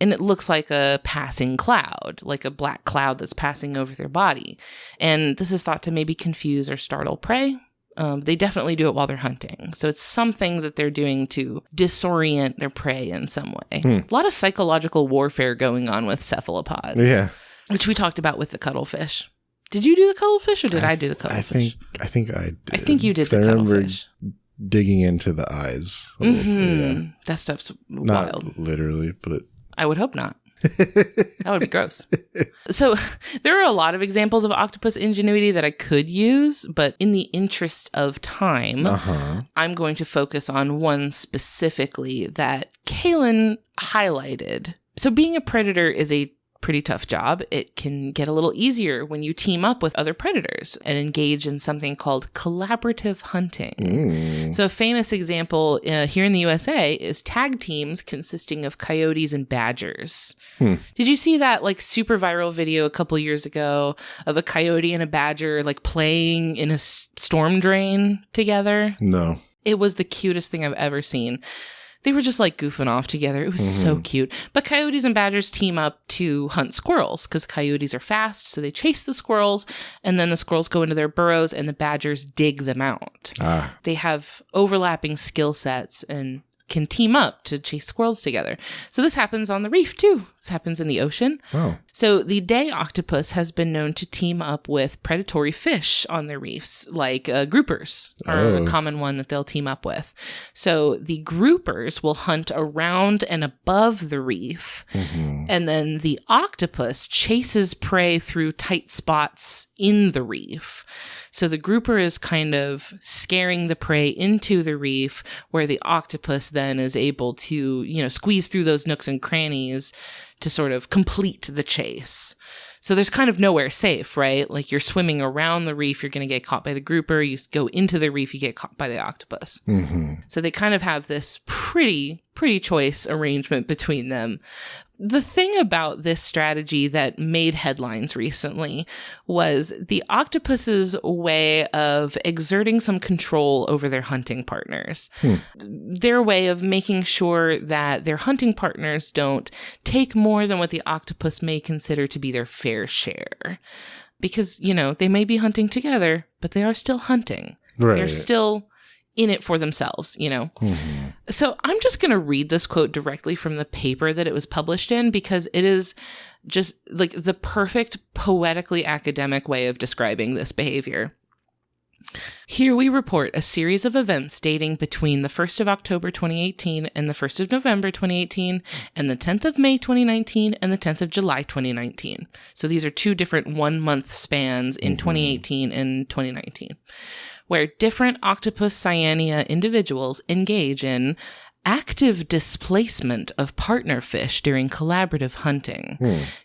And it looks like a passing cloud, like a black cloud that's passing over their body. And this is thought to maybe confuse or startle prey. They definitely do it while they're hunting. So it's something that they're doing to disorient their prey in some way. A lot of psychological warfare going on with cephalopods. Yeah. Which we talked about with the cuttlefish. Did you do the cuttlefish or did I do the cuttlefish? I think I did. I think you did the cuttlefish. Digging into the eyes. That stuff's wild. Not literally, but I would hope not. That would be gross. So there are a lot of examples of octopus ingenuity that I could use, but in the interest of time, I'm going to focus on one specifically that Kaylin highlighted. So being a predator is a pretty tough job. It can get a little easier when you team up with other predators and engage in something called collaborative hunting. So a famous example here in the USA is tag teams consisting of coyotes and badgers. Did you see that like super viral video a couple years ago of a coyote and a badger like playing in a storm drain together? No. It was the cutest thing I've ever seen. They were just like goofing off together. It was so cute. But coyotes and badgers team up to hunt squirrels because coyotes are fast. So they chase the squirrels and then the squirrels go into their burrows and the badgers dig them out. They have overlapping skill sets and can team up to chase squirrels together. So this happens on the reef too. This happens in the ocean. Oh. So the day octopus has been known to team up with predatory fish on their reefs, like groupers are a common one that they'll team up with. So the groupers will hunt around and above the reef, and then the octopus chases prey through tight spots in the reef. So the grouper is kind of scaring the prey into the reef, where the octopus then is able to, squeeze through those nooks and crannies to sort of complete the chase. So there's kind of nowhere safe, right? Like you're swimming around the reef, you're going to get caught by the grouper. You go into the reef, you get caught by the octopus. So they kind of have this pretty choice arrangement between them. The thing about this strategy that made headlines recently was the octopus's way of exerting some control over their hunting partners. Their way of making sure that their hunting partners don't take more than what the octopus may consider to be their fair share. Because, they may be hunting together, but they are still hunting. Right. They're still in it for themselves, So I'm just going to read this quote directly from the paper that it was published in, because it is just like the perfect poetically academic way of describing this behavior. Here we report a series of events dating between the 1st of October 2018 and the 1st of November 2018 and the 10th of May 2019 and the 10th of July 2019. So these are 2 different 1-month spans in 2018 and 2019. Where different octopus cyanea individuals engage in active displacement of partner fish during collaborative hunting.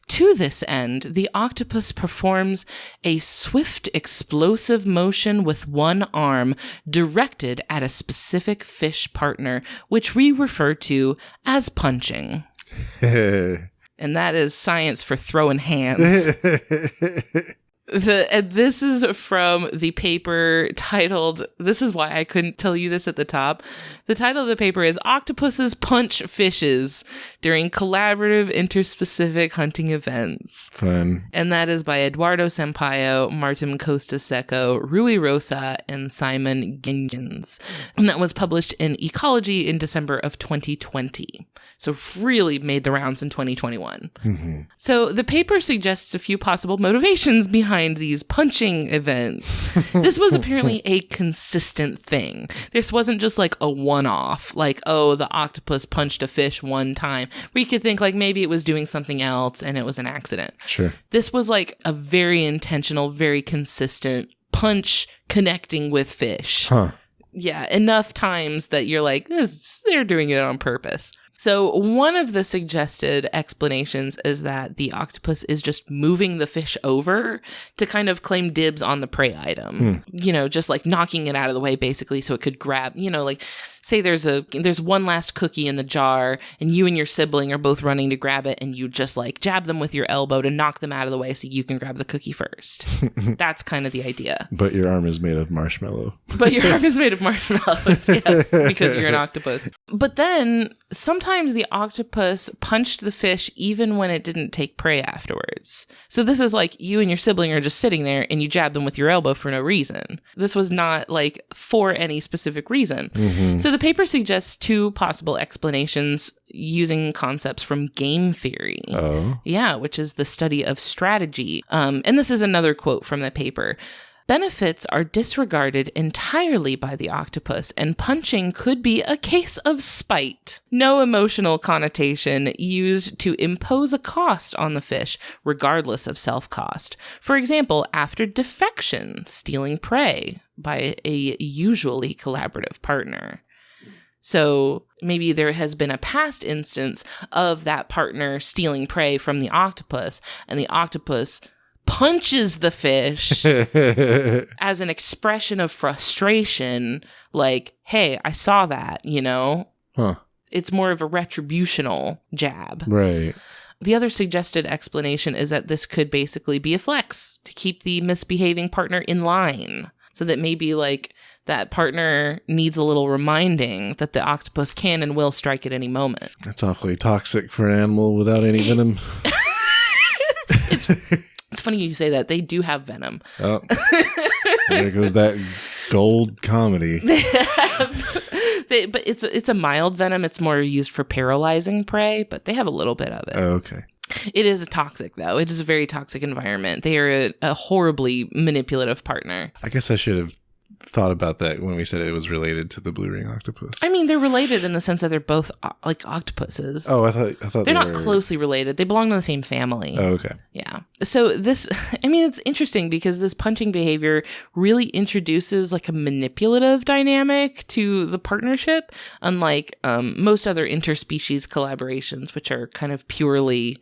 To this end, the octopus performs a swift, explosive motion with one arm directed at a specific fish partner, which we refer to as punching. And that is science for throwing hands. And this is from the paper titled, this is why I couldn't tell you this at the top. The title of the paper is Octopuses Punch Fishes During Collaborative Interspecific Hunting Events. Fun. And that is by Eduardo Sampaio, Martin Costa Seco, Rui Rosa, and Simon Gingens. And that was published in Ecology in December of 2020. So really made the rounds in 2021. So the paper suggests a few possible motivations behind these punching events. This was apparently a consistent thing. This wasn't just like a one-off, like, oh, the octopus punched a fish one time, where you could think like maybe it was doing something else and it was an accident. Sure. This was like a very intentional, very consistent punch connecting with fish. Yeah, enough times that you're like, they're doing it on purpose. So one of the suggested explanations is that the octopus is just moving the fish over to kind of claim dibs on the prey item. Just like knocking it out of the way basically so it could grab, like say there's one last cookie in the jar and you and your sibling are both running to grab it and you just like jab them with your elbow to knock them out of the way so you can grab the cookie first. That's kind of the idea. But your arm is made of marshmallow. Yes, because you're an octopus. But then sometimes the octopus punched the fish even when it didn't take prey afterwards. So this is like you and your sibling are just sitting there and you jab them with your elbow for no reason. This was not like for any specific reason. So the paper suggests 2 possible explanations using concepts from game theory. Oh. Yeah, which is the study of strategy. And this is another quote from the paper. Benefits are disregarded entirely by the octopus, and punching could be a case of spite. No emotional connotation used to impose a cost on the fish, regardless of self-cost. For example, after defection, stealing prey by a usually collaborative partner. So maybe there has been a past instance of that partner stealing prey from the octopus, and the octopus punches the fish as an expression of frustration, like, hey, I saw that, It's more of a retributional jab. Right. The other suggested explanation is that this could basically be a flex to keep the misbehaving partner in line. So that maybe like that partner needs a little reminding that the octopus can and will strike at any moment. That's awfully toxic for an animal without any venom. It's funny you say that. They do have venom. Oh, there goes that Gold comedy. But it's a mild venom. It's more used for paralyzing prey, but they have a little bit of it. Oh, okay. It is toxic, though. It is a very toxic environment. They are a horribly manipulative partner. I guess I should have thought about that when we said it was related to the blue ring octopus. I mean, they're related in the sense that they're both like octopuses. Oh, I thought they're not closely related. They belong to the same family. Oh, okay. Yeah. So this, I mean, it's interesting because this punching behavior really introduces like a manipulative dynamic to the partnership, unlike most other interspecies collaborations, which are kind of purely,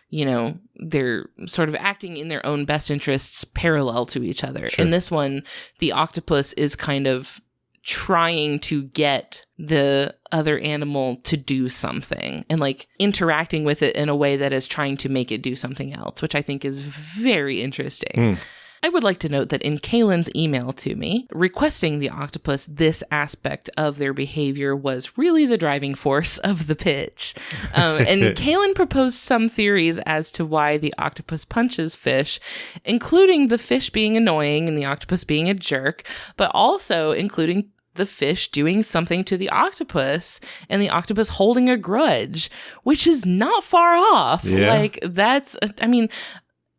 you know, they're sort of acting in their own best interests parallel to each other. Sure. In this one, the octopus is kind of trying to get the other animal to do something and like interacting with it in a way that is trying to make it do something else, which I think is very interesting. I would like to note that in Kaylin's email to me, requesting the octopus this aspect of their behavior was really the driving force of the pitch. And Kaylin proposed some theories as to why the octopus punches fish, including the fish being annoying and the octopus being a jerk, but also including the fish doing something to the octopus and the octopus holding a grudge, which is not far off. Yeah. Like that's, I mean,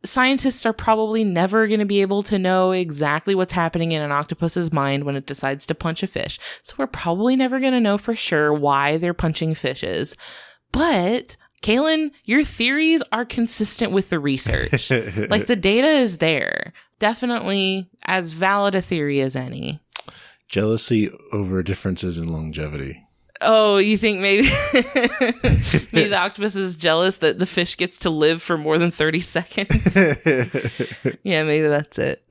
scientists are probably never going to be able to know exactly what's happening in an octopus's mind when it decides to punch a fish. So we're probably never going to know for sure why they're punching fishes. But Kaylin, your theories are consistent with the research. Like the data is there. Definitely as valid a theory as any. Jealousy over differences in longevity. Oh, you think maybe maybe the octopus is jealous that the fish gets to live for more than 30 seconds? Yeah, maybe that's it.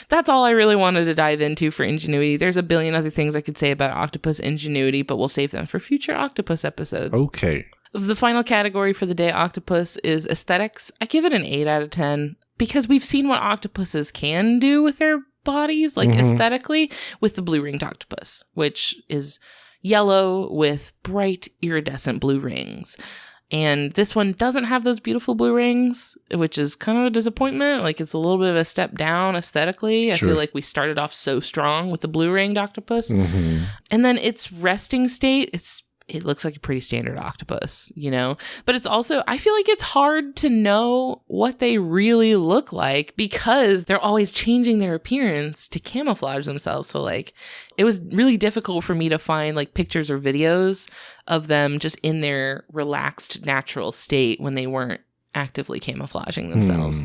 That's all I really wanted to dive into for ingenuity. There's a billion other things I could say about octopus ingenuity, but we'll save them for future octopus episodes. Okay. The final category for the day octopus is aesthetics. I give it an 8 out of 10 because we've seen what octopuses can do with their bodies, like aesthetically, with the blue-ringed octopus, which is yellow with bright iridescent blue rings. And this one doesn't have those beautiful blue rings, which is kind of a disappointment. Like it's a little bit of a step down aesthetically. I feel like we started off so strong with the blue-ringed octopus. And then its resting state, it looks like a pretty standard octopus, you know? But it's also, I feel like it's hard to know what they really look like because they're always changing their appearance to camouflage themselves. So like, it was really difficult for me to find like pictures or videos of them just in their relaxed, natural state when they weren't actively camouflaging themselves.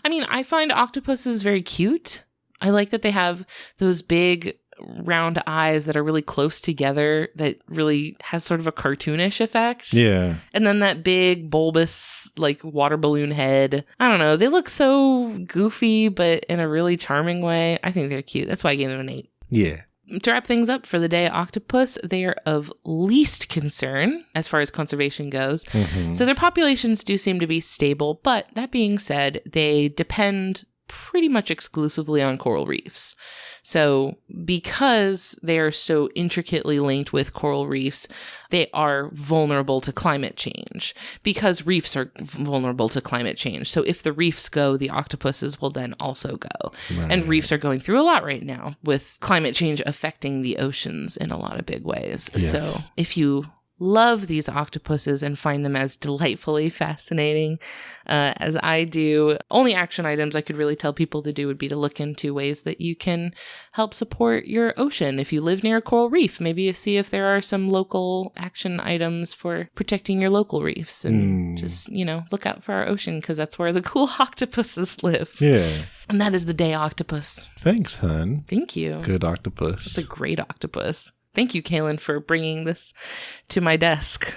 I mean, I find octopuses very cute. I like that they have those big round eyes that are really close together that really has sort of a cartoonish effect. Yeah. And then that big bulbous like water balloon head. I don't know. They look so goofy, but in a really charming way. I think they're cute. That's why I gave them an 8. Yeah. To wrap things up for the day octopus, they are of least concern as far as conservation goes. So their populations do seem to be stable, but that being said, they depend pretty much exclusively on coral reefs. So because they are so intricately linked with coral reefs, they are vulnerable to climate change because reefs are vulnerable to climate change. So if the reefs go, the octopuses will then also go. And reefs are going through a lot right now with climate change affecting the oceans in a lot of big ways. Yes. So if you love these octopuses and find them as delightfully fascinating as I do, only action items I could really tell people to do would be to look into ways that you can help support your ocean. If you live near a coral reef, maybe you see if there are some local action items for protecting your local reefs and just, you know, look out for our ocean because that's where the cool octopuses live. Yeah. And that is the day octopus. Thanks, hun. Thank you. Good octopus. It's a great octopus. Thank you, Kaylin, for bringing this to my desk.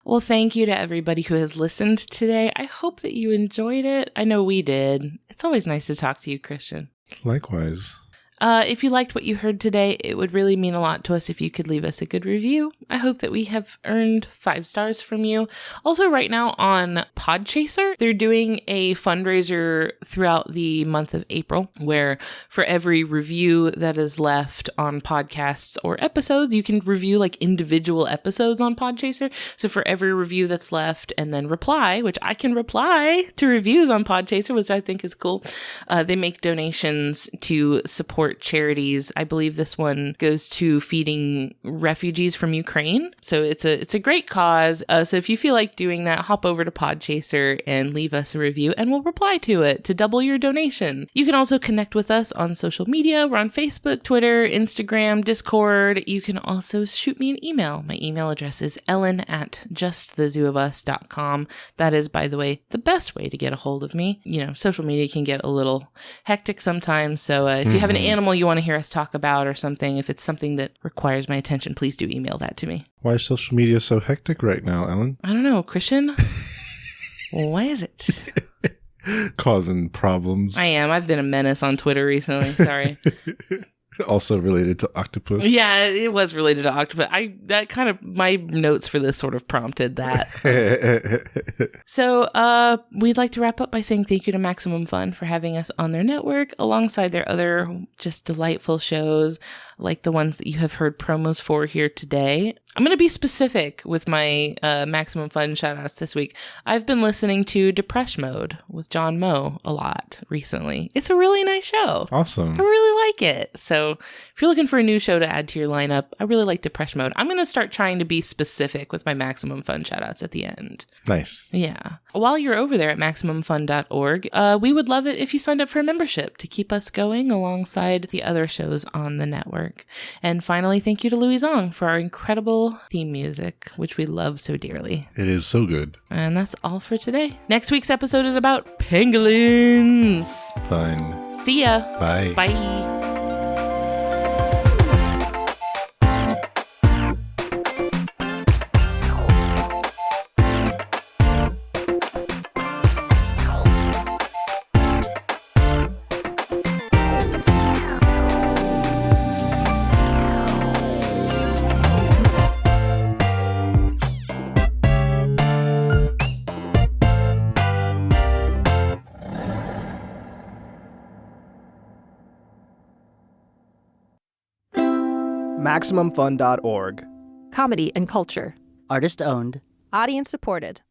Well, thank you to everybody who has listened today. I hope that you enjoyed it. I know we did. It's always nice to talk to you, Christian. Likewise. If you liked what you heard today, it would really mean a lot to us if you could leave us a good review. I hope that we have earned 5 stars from you. Also, right now on Podchaser, they're doing a fundraiser throughout the month of April, where for every review that is left on podcasts or episodes, you can review like individual episodes on Podchaser. So for every review that's left and then reply, which I can reply to reviews on Podchaser, which I think is cool, they make donations to support charities. I believe this one goes to feeding refugees from Ukraine. So it's a great cause. So if you feel like doing that, hop over to Podchaser and leave us a review and we'll reply to it to double your donation. You can also connect with us on social media. We're on Facebook, Twitter, Instagram, Discord. You can also shoot me an email. My email address is ellen@justthezooofus.com. That is, by the way, the best way to get a hold of me. You know, social media can get a little hectic sometimes. So if you have an animal you want to hear us talk about or something, if it's something that requires my attention, please do email that to me. Why is social media so hectic right now, Ellen? I don't know, Christian. Why is it? Causing problems. I am. I've been a menace on Twitter recently. Sorry. Also related to Octopus. Yeah, it was related to Octopus. My notes for this sort of prompted that. So we'd like to wrap up by saying thank you to Maximum Fun for having us on their network alongside their other just delightful shows like the ones that you have heard promos for here today. I'm going to be specific with my Maximum Fun shoutouts this week. I've been listening to Depression Mode with John Moe a lot recently. It's a really nice show. Awesome. I really like it. So if you're looking for a new show to add to your lineup, I really like Depression Mode. I'm going to start trying to be specific with my Maximum Fun shoutouts at the end. Nice. Yeah. While you're over there at MaximumFun.org, we would love it if you signed up for a membership to keep us going alongside the other shows on the network. And finally, thank you to Louis Zong for our incredible theme music, which we love so dearly. It is so good. And that's all for today. Next week's episode is about pangolins. Fun. See ya. Bye. Bye. MaximumFun.org. Comedy and culture. Artist owned. Audience supported.